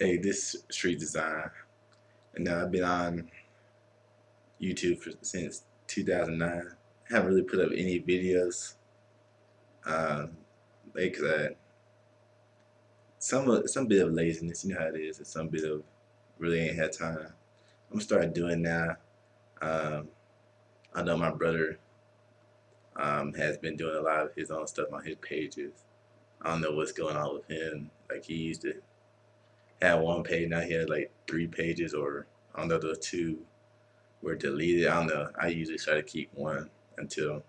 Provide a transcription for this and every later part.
Hey, this street design, and I've been on YouTube since 2009. I haven't really put up any videos. Um, like some bit of laziness, you know how it is, and some bit of really ain't had time. I'm gonna start doing now. Um, I know my brother has been doing a lot of his own stuff on his pages. I don't know what's going on with him. Like he used to have one page, now he has like 3 pages, or I don't know, those two were deleted. I don't know. I usually try to keep one until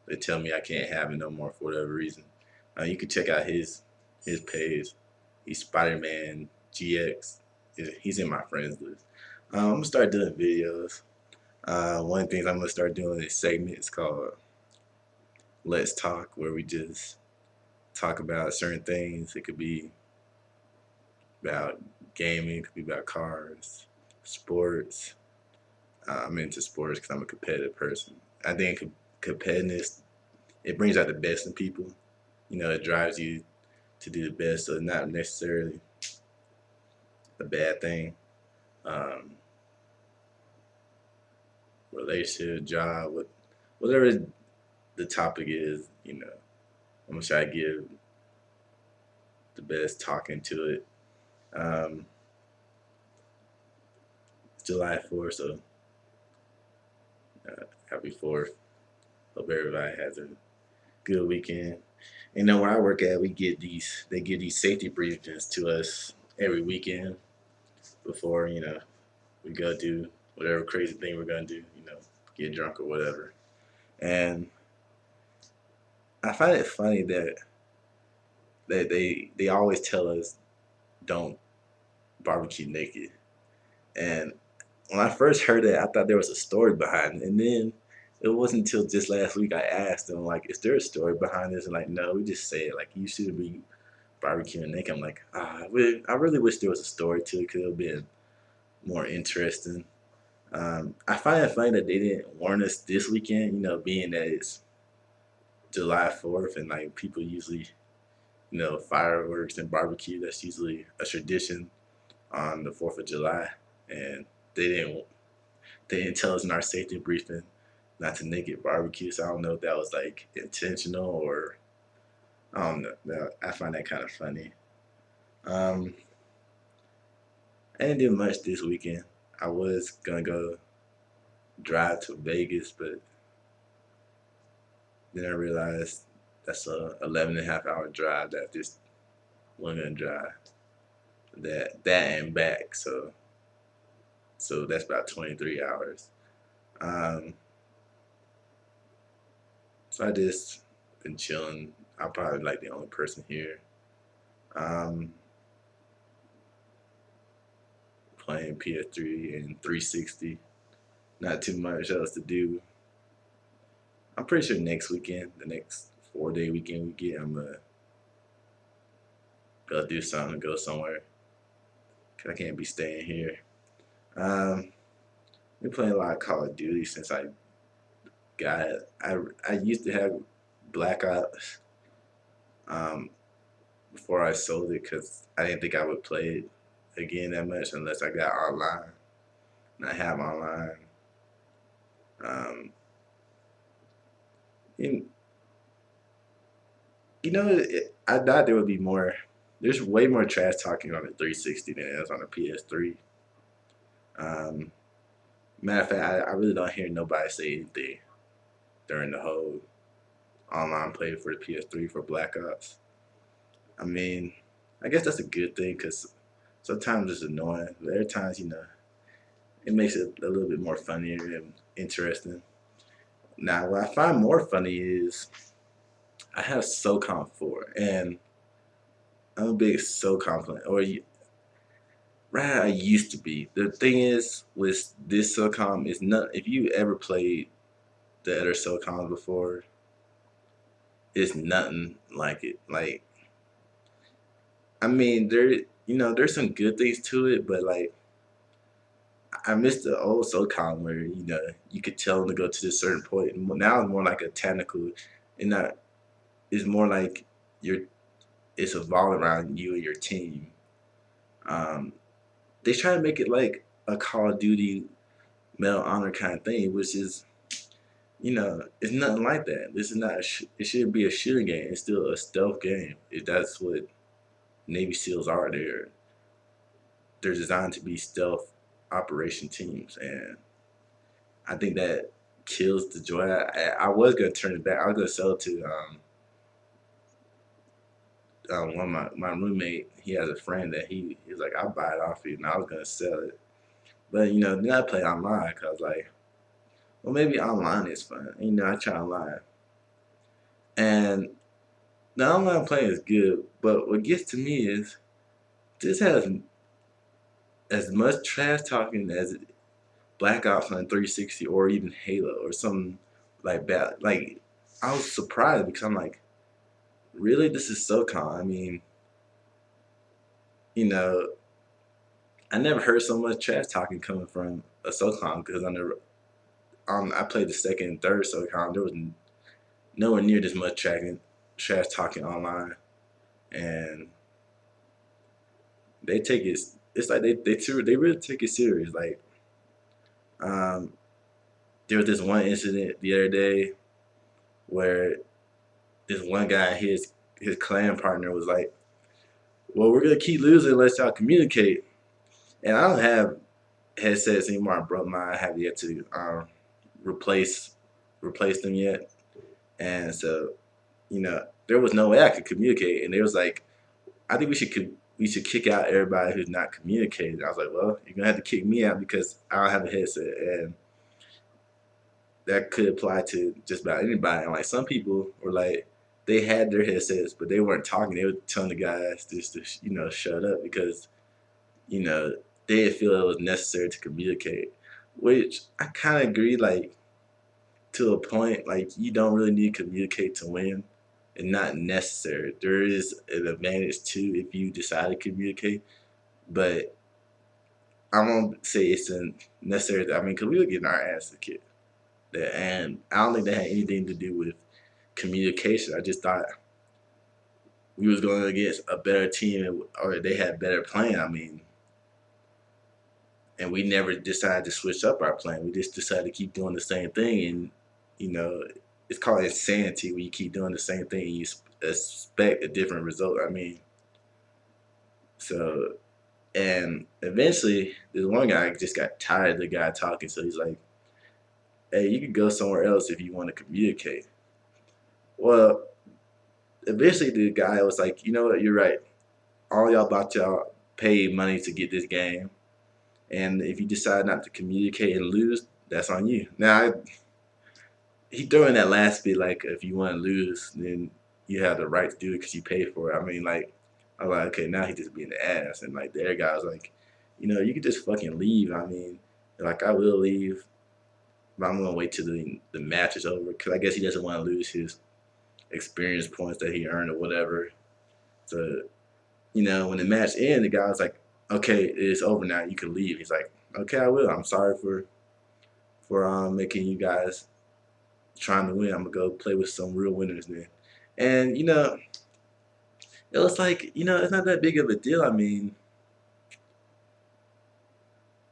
they tell me I can't have it no more for whatever reason. You can check out his page. He's Spider-Man GX. He's in my friends list. I'm gonna start doing videos. One of the things I'm gonna start doing is segments called Let's Talk, where we just talk about certain things. It could be about gaming, it could be about cars, sports. I'm into sports because I'm a competitive person. I think competitiveness, it brings out the best in people. You know, it drives you to do the best, so it's not necessarily a bad thing. Um, Relationship, job, whatever the topic is, I'm gonna try to give the best talking to it. Um, it's July 4th, so happy 4th. Hope everybody has a good weekend. You know, where I work at, they give these safety briefings to us every weekend before, we go do whatever crazy thing we're gonna do, get drunk or whatever. And I find it funny that they always tell us don't barbecue naked. And when I first heard it, I thought there was a story behind it. And then it wasn't until just last week I asked them, like, is there a story behind this? And like, no, we just say it. Like, you shouldn't be barbecuing naked. I'm like, I really wish there was a story to it. Could have been more interesting. I find it funny that they didn't warn us this weekend, being that it's July 4th and like people usually, fireworks and barbecue. That's usually a tradition on the 4th of July. And they didn't they didn't tell us in our safety briefing not to naked barbecue. So I don't know if that was like intentional or I don't know. I find that kind of funny. Um, I didn't do much this weekend. I was gonna go drive to Vegas, but then I realized that's a 11 and a half hour drive that just wasn't gonna drive that and back. So that's about 23 hours. Um, so I just been chilling. I'm probably like the only person here. Um, Playing PS3 and 360. Not too much else to do. I'm pretty sure next weekend, the next 4 day weekend we get, I'm gonna go do something, go somewhere. 'Cause I can't be staying here. Um, been playing a lot of Call of Duty since I got it. I used to have Black Ops um, before I sold it because I didn't think I would play it again that much unless I got online. And I have online. Um, and I thought there would be more. There's way more trash talking on the 360 than there is on the PS3. Um, Matter of fact, I really don't hear nobody say anything during the whole online play for the PS3 for Black Ops. I mean, I guess that's a good thing because sometimes it's annoying, but other times, it makes it a little bit more funnier and interesting. Now, what I find more funny is I have SOCOM 4, and I'm a big SOCOM fan, right, I used to be. The thing is, with this SOCOM, is not. If you ever played the other SOCOMs before, it's nothing like it. Like, I mean, there's some good things to it, but like, I miss the old SOCOM where you could tell them to go to this certain point. And now it's more like a technical, and that is more like you're. It's evolving around you and your team. Um, they try to make it like a Call of Duty Medal of Honor kind of thing, which is, it's nothing like that. This is not. It shouldn't be a shooting game. It's still a stealth game. That's what Navy SEALs are. They're designed to be stealth operation teams, and I think that kills the joy. I was gonna turn it back. I was gonna sell it to one of my roommate. He has a friend that he's like, I'll buy it off you, and I was gonna sell it, but then I play online because like, well, maybe online is fun. I try online, and the online playing is good, but what gets to me is this has as much trash talking as Black Ops on 360 or even Halo or something like that. Like, I was surprised because I'm like, really, this is SoCon. I mean, you know, I never heard so much trash talking coming from a SoCon because I played the second and third SoCon. There was nowhere near this much trash talking online, and they take it. It's like they really take it serious. Like, um, there was this one incident the other day where this one guy, his clan partner was like, "Well, we're gonna keep losing unless y'all communicate." And I don't have headsets anymore. I broke mine. I have yet to replace replace them yet, and so there was no way I could communicate. And they was like, "I think we should kick out everybody who's not communicating." I was like, "Well, you're gonna have to kick me out because I don't have a headset," and that could apply to just about anybody. And like some people were like, they had their headsets, but they weren't talking. They were telling the guys just to shut up because you know they didn't feel it was necessary to communicate. Which I kind of agree, like to a point. Like you don't really need to communicate to win, and not necessary. There is an advantage too if you decide to communicate, but I won't say it's a necessary. I mean, because we were getting our ass kicked, and I don't think that had anything to do with communication. I just thought we was going against a better team, or they had better plan. I mean, and we never decided to switch up our plan. We just decided to keep doing the same thing, and you know, it's called insanity when you keep doing the same thing and you expect a different result. I mean, so and eventually, this one guy just got tired of the guy talking, so he's like, "Hey, you can go somewhere else if you want to communicate." Well, eventually the guy was like, "You know what? You're right. All y'all pay money to get this game, and if you decide not to communicate and lose, that's on you." Now, he threw in that last bit like, if you want to lose, then you have the right to do it because you paid for it. I mean, like, I was like, okay, now he just being the ass, and like the other guy was like, you could just fucking leave. I mean, like I will leave, but I'm gonna wait till the match is over because I guess he doesn't want to lose his experience points that he earned or whatever. So when the match ended, the guy was like, "Okay, it's over now. You can leave." He's like, "Okay, I will. I'm sorry for making you guys trying to win. I'm gonna go play with some real winners then." And it was like it's not that big of a deal. I mean,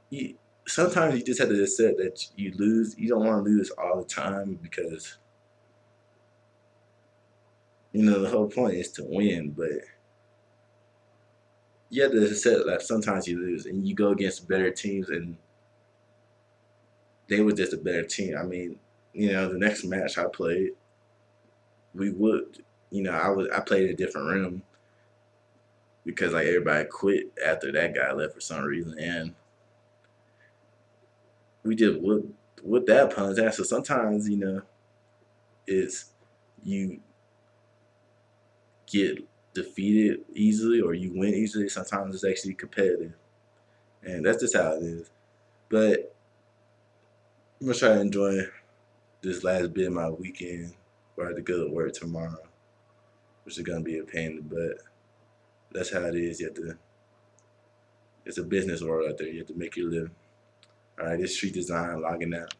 you, sometimes you just have to accept that you lose. You don't want to lose all the time because the whole point is to win. But you have to accept that sometimes you lose and you go against better teams, and they were just a better team. I mean, the next match I played, we would, I played in a different room because like everybody quit after that guy left for some reason, and we just would that opponent's ass. So sometimes it's you get defeated easily or you win easily. Sometimes it's actually competitive, and that's just how it is. But I'm gonna try to enjoy this last bit of my weekend where I have to go to work tomorrow, which is gonna be a pain in the butt. That's how it is. You have to. It's a business world out there. You have to make your living. All right, this Street Design logging out.